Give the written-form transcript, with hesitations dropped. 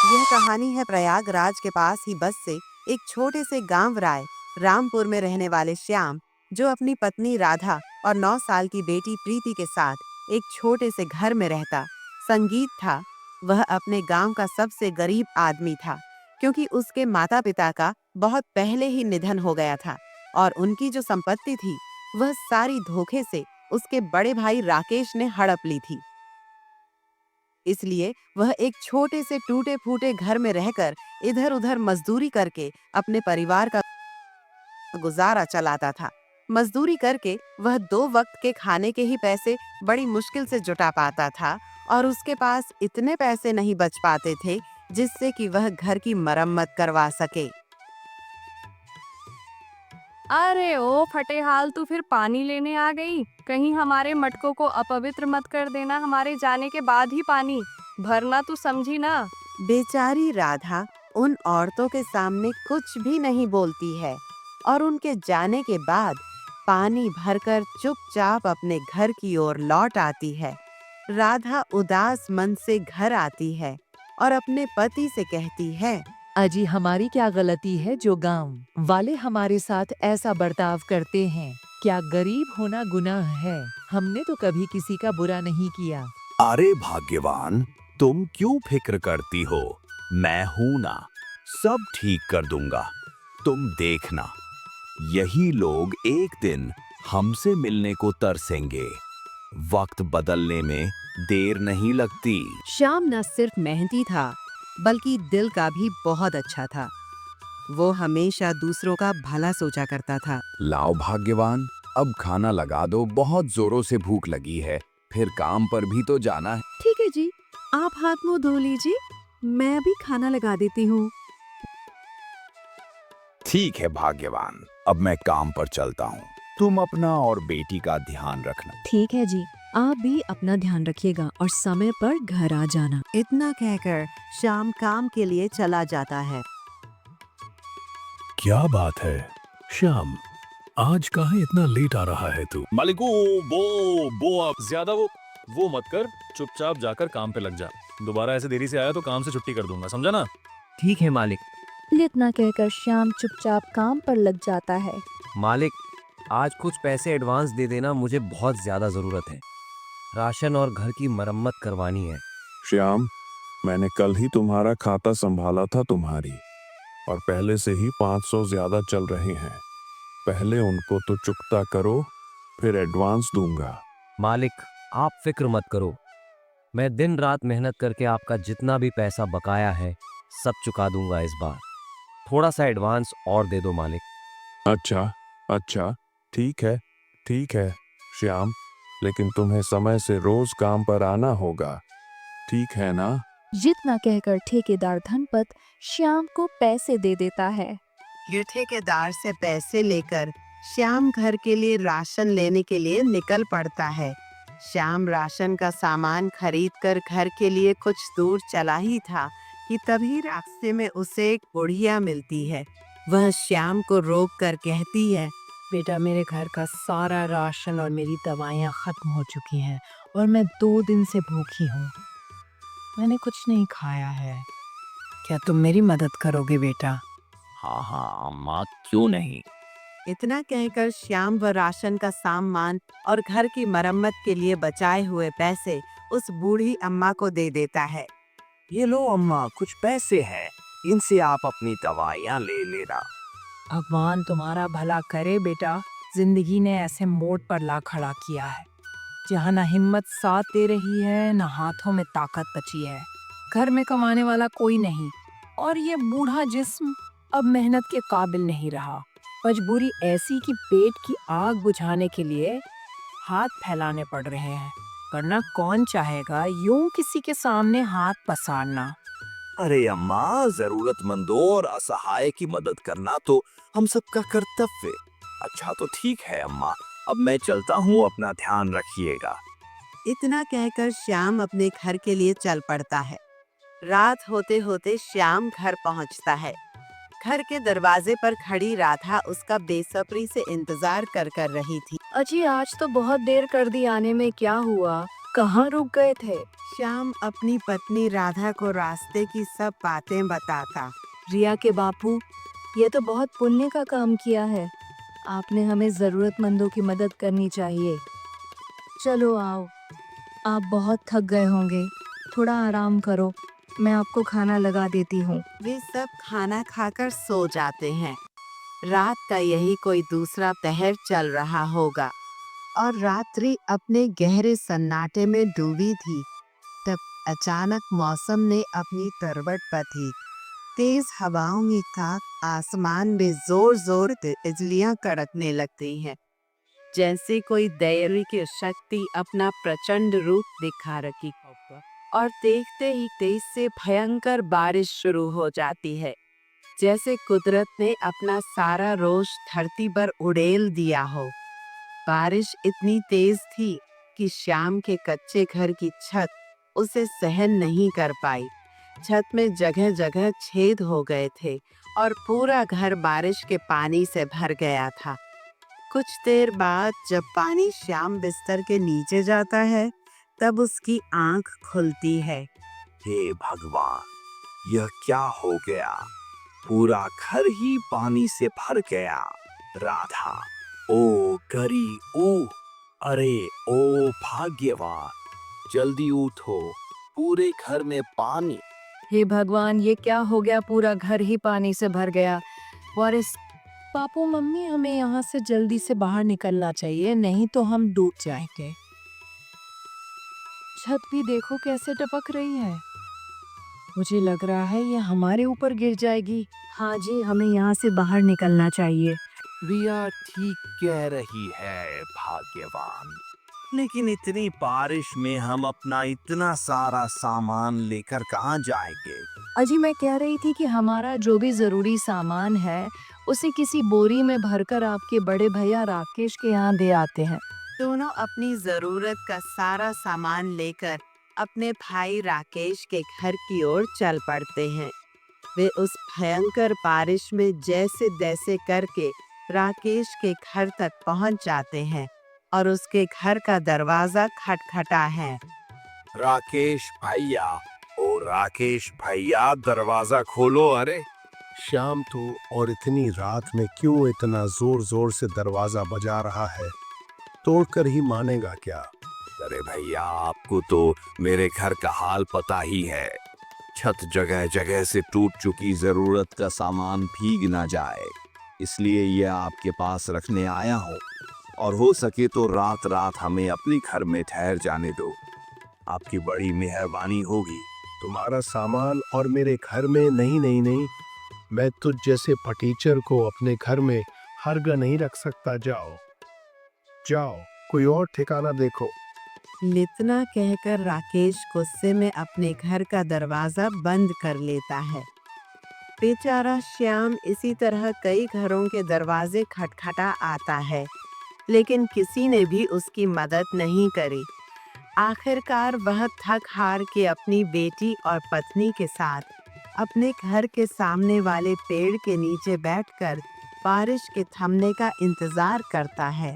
यह कहानी है प्रयागराज के पास ही बस से एक छोटे से गांव राय रामपुर में रहने वाले श्याम, जो अपनी पत्नी राधा और 9 साल की बेटी प्रीति के साथ एक छोटे से घर में रहता। संगीत था। वह अपने गांव का सबसे गरीब आदमी था, क्योंकि उसके माता पिता का बहुत पहले ही निधन हो गया था और उनकी जो संपत्ति थी वह सारी धोखे से उसके बड़े भाई राकेश ने हड़प ली थी। इसलिए वह एक छोटे से टूटे फूटे घर में रहकर इधर उधर मजदूरी करके अपने परिवार का गुजारा चलाता था। मजदूरी करके वह 2 वक्त के खाने के ही पैसे बड़ी मुश्किल से जुटा पाता था और उसके पास इतने पैसे नहीं बच पाते थे जिससे कि वह घर की मरम्मत करवा सके। अरे ओ फटेहाल, तू फिर पानी लेने आ गई? कहीं हमारे मटकों को अपवित्र मत कर देना, हमारे जाने के बाद ही पानी भरना, तू समझी ना? बेचारी राधा उन औरतों के सामने कुछ भी नहीं बोलती है और उनके जाने के बाद पानी भरकर चुपचाप अपने घर की ओर लौट आती है। राधा उदास मन से घर आती है और अपने पति से कहती है, अजी, हमारी क्या गलती है जो गांव वाले हमारे साथ ऐसा बर्ताव करते हैं? क्या गरीब होना गुनाह है? हमने तो कभी किसी का बुरा नहीं किया। अरे भाग्यवान, तुम क्यों फिक्र करती हो? मैं हूं ना, सब ठीक कर दूंगा। तुम देखना, यही लोग एक दिन हमसे मिलने को तरसेंगे। वक्त बदलने में देर नहीं लगती। श्याम न सिर्फ मेहनती था बल्कि दिल का भी बहुत अच्छा था। वो हमेशा दूसरों का भला सोचा करता था। लाओ भाग्यवान, अब खाना लगा दो, बहुत जोरों से भूख लगी है, फिर काम पर भी तो जाना है। ठीक है जी, आप हाथ मुंह धो लीजिए, मैं अभी खाना लगा देती हूँ। ठीक है भाग्यवान, अब मैं काम पर चलता हूँ। तुम अपना और बेटी का ध्यान रखना। ठीक है जी, आप भी अपना ध्यान रखिएगा और समय पर घर आ जाना। इतना कहकर श्याम काम के लिए चला जाता है। क्या बात है श्याम, आज कहाँ इतना लेट आ रहा है तू? मालिक, वो आप ज्यादा वो मत कर, चुपचाप जाकर काम पे लग जा। दोबारा ऐसे देरी से आया तो काम से छुट्टी कर दूंगा, समझा ना? ठीक है मालिक। इतना कहकर श्याम चुपचाप काम पर लग जाता है। मालिक, आज कुछ पैसे एडवांस दे देना, मुझे बहुत ज्यादा जरूरत है। राशन और घर की मरम्मत करवानी है। श्याम, मैंने कल ही तुम्हारा खाता संभाला था तुम्हारी, और पहले से ही 500 ज्यादा चल रहे हैं। पहले उनको तो चुकता करो, फिर एडवांस दूंगा। मालिक, आप फिक्र मत करो, मैं दिन रात मेहनत करके आपका जितना भी पैसा बकाया है सब चुका दूंगा इस बार। थोड़ा सा एडवांस और दे दो मालिक। अच्छा, ठीक है श्याम, लेकिन तुम्हें समय से रोज काम पर आना होगा, ठीक है ना? जितना कहकर ठेकेदार धनपत श्याम को पैसे दे देता है। ये ठेकेदार से पैसे लेकर श्याम घर के लिए राशन लेने के लिए निकल पड़ता है। श्याम राशन का सामान खरीदकर घर के लिए कुछ दूर चला ही था कि तभी रास्ते में उसे एक बुढ़िया मिलती है। वह श्याम को रोक कर कहती है, बेटा, मेरे घर का सारा राशन और मेरी दवाइयाँ खत्म हो चुकी हैं और मैं 2 दिन से भूखी हूँ। मैंने कुछ नहीं खाया है। क्या तुम मेरी मदद करोगे बेटा? हाँ अम्मा, क्यों नहीं। इतना कहकर श्याम वह राशन का सामान और घर की मरम्मत के लिए बचाए हुए पैसे उस बूढ़ी अम्मा को दे देता है। ये लो अम्मा, कुछ पैसे हैं, इनसे आप अपनी दवाइयाँ ले लेना। भगवान तुम्हारा भला करे बेटा। जिंदगी ने ऐसे मोड़ पर ला खड़ा किया है जहाँ ना हिम्मत साथ दे रही है, ना हाथों में ताकत बची है। घर में कमाने वाला कोई नहीं और ये बूढ़ा जिस्म अब मेहनत के काबिल नहीं रहा। मजबूरी ऐसी कि पेट की आग बुझाने के लिए हाथ फैलाने पड़ रहे हैं, वरना कौन चाहेगा यूं किसी के सामने हाथ पसारना। अरे अम्मा, जरूरतमंदों और असहाय की मदद करना तो हम सबका कर्तव्य। अच्छा तो ठीक है अम्मा, अब मैं चलता हूँ, अपना ध्यान रखिएगा। इतना कहकर श्याम अपने घर के लिए चल पड़ता है। रात होते होते श्याम घर पहुंचता है। घर के दरवाजे पर खड़ी राधा उसका बेसब्री से इंतजार कर रही थी। अजी, आज तो बहुत देर कर दी आने में, क्या हुआ? कहाँ रुक गए थे? श्याम अपनी पत्नी राधा को रास्ते की सब बातें बताता। रिया के बापू, ये तो बहुत पुण्य का काम किया है। आपने हमें जरूरतमंदों की मदद करनी चाहिए। चलो आओ, आप बहुत थक गए होंगे, थोड़ा आराम करो, मैं आपको खाना लगा देती हूँ। वे सब खाना खाकर सो जाते हैं। रात का यही कोई दूसरा पहर चल रहा होगा और रात्रि अपने गहरे सन्नाटे में डूबी थी। तब अचानक मौसम ने अपनी करवट बदली। तेज हवाओं के साथ आसमान में जोर जोर से बिजलियां कड़कने लगती हैं, जैसे कोई दैविक शक्ति अपना प्रचंड रूप दिखा रही हो। और देखते ही तेज से भयंकर बारिश शुरू हो जाती है, जैसे कुदरत ने अपना सारा रोष धरती पर उड़ेल दिया हो। बारिश इतनी तेज थी कि श्याम के कच्चे घर की छत उसे सहन नहीं कर पाई। छत में जगह जगह छेद हो गए थे और पूरा घर बारिश के पानी से भर गया था। कुछ देर बाद जब पानी श्याम बिस्तर के नीचे जाता है, तब उसकी आंख खुलती है। हे भगवान, यह क्या हो गया? पूरा घर ही पानी से भर गया। राधा, ओ गरी, ओ अरे ओ भाग्यवान, जल्दी उठो, पूरे घर में पानी। हे भगवान, ये क्या हो गया? पूरा घर ही पानी से भर गया। वारिस, पापू मम्मी, हमें यहाँ से जल्दी से बाहर निकलना चाहिए, नहीं तो हम डूब जाएंगे। छत भी देखो कैसे टपक रही है। मुझे लग रहा है ये हमारे ऊपर गिर जाएगी। हाँ जी, हमें यहाँ से बाहर निकलना चाहिए। रिया ठीक कह रही है भाग्यवान, लेकिन इतनी बारिश में हम अपना इतना सारा सामान लेकर कहाँ जाएंगे? अजी, मैं कह रही थी कि हमारा जो भी जरूरी सामान है उसे किसी बोरी में भरकर आपके बड़े भैया राकेश के यहाँ दे आते हैं। दोनों अपनी जरूरत का सारा सामान लेकर अपने भाई राकेश के घर की ओर चल पड़ते हैं। वे उस भयंकर बारिश में जैसे तैसे करके राकेश के घर तक पहुंच जाते हैं और उसके घर का दरवाजा खटखटा है। राकेश भैया, ओ राकेश भैया, दरवाजा खोलो। अरे श्याम तो और इतनी रात में क्यों इतना जोर जोर से दरवाजा बजा रहा है? तोड़कर ही मानेगा क्या? अरे भैया, आपको तो मेरे घर का हाल पता ही है। छत जगह जगह से टूट चुकी, जरूरत का सामान भीग ना जाए, इसलिए यह आपके पास रखने आया हूँ। और हो सके तो रात रात हमें अपने घर में ठहर जाने दो, आपकी बड़ी मेहरबानी होगी। तुम्हारा सामान और मेरे घर में? नहीं नहीं नहीं, मैं तुझ जैसे फटीचर को अपने घर में हरगा नहीं रख सकता। जाओ जाओ, कोई और ठिकाना देखो। इतना कहकर राकेश गुस्से में अपने घर का दरवाजा बंद कर लेता है। बेचारा श्याम इसी तरह कई घरों के दरवाजे खटखटा आता है, लेकिन किसी ने भी उसकी मदद नहीं करी। आखिरकार वह थक हार के अपनी बेटी और पत्नी के साथ अपने घर के सामने वाले पेड़ के नीचे बैठकर बारिश के थमने का इंतजार करता है।